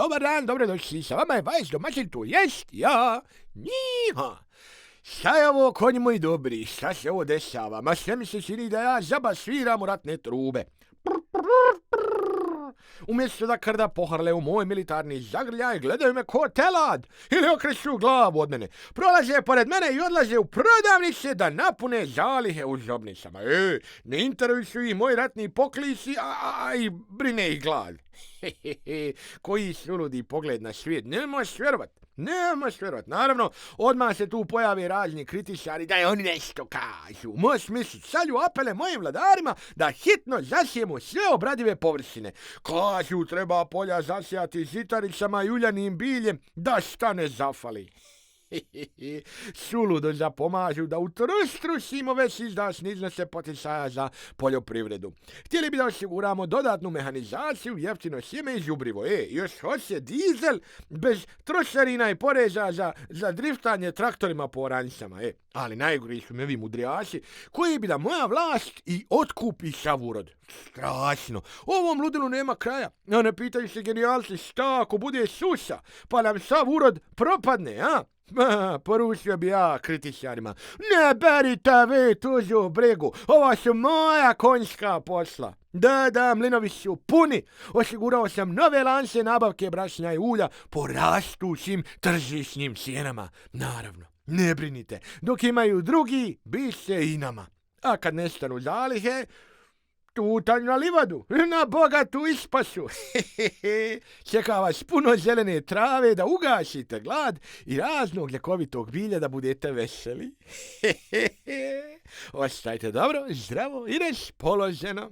dobar dan, dobrodošli, sa vama je vaš domaćin, to jest ja, Njiha. Šta je ovo, konji moji dobri, šta se ovo dešava? Ma sve mi se čini da ja žaba sviram u ratne trube. Umjesto da krda pohrle u moj militarni zagrljaj, gledaju me ko telad ili okreću glavu od mene. Prolaze pored mene i odlaze u prodavnice da napune zalihe u zobnicama. Ne interesuju ih moji ratni poklici, a i brine ih glad. Koji suludi pogled na svijet, nemaš vjerovat. Naravno, odmah se tu pojave razni kritičari da je oni nešto kažu. Moš mislit, šalju apele mojim vladarima da hitno zasijemo sve obradive površine. Kažu, treba polja zasijati žitaricama i uljanim biljem da šta ne zafali. Suludo zapomažu da utrostručimo već izdašne iznose poticaja za poljoprivredu. Htjeli bi da osiguramo dodatnu mehanizaciju, jeftino sjeme i đubrivo. Još hoće dizel bez trošarina i poreza za driftanje traktorima po oranicama. Ali najgori su mi mudrijaši koji bi da moja vlast i otkupi sav urod. Strašno. Ovom ludilu nema kraja. Ne pitaju se genijalci šta ako bude suša pa nam sav urod propadne, a? Poručio bi ja kritičarima, ne berite vi tuđu brigu, ovo su moja konjska posla. Da, mlinovi su puni. Osigurao sam nove lance nabavke brašna i ulja po rastućim tržišnim cijenama. Naravno, ne brinite, dok imaju drugi, bit će i nama. A kad nestanu zalihe, tutanj na livadu, na bogatu ispašu. Čeka vas puno zelene trave da ugasite glad i raznog ljekovitog bilja da budete veseli. Ostajte dobro, zdravo i raspoloženo.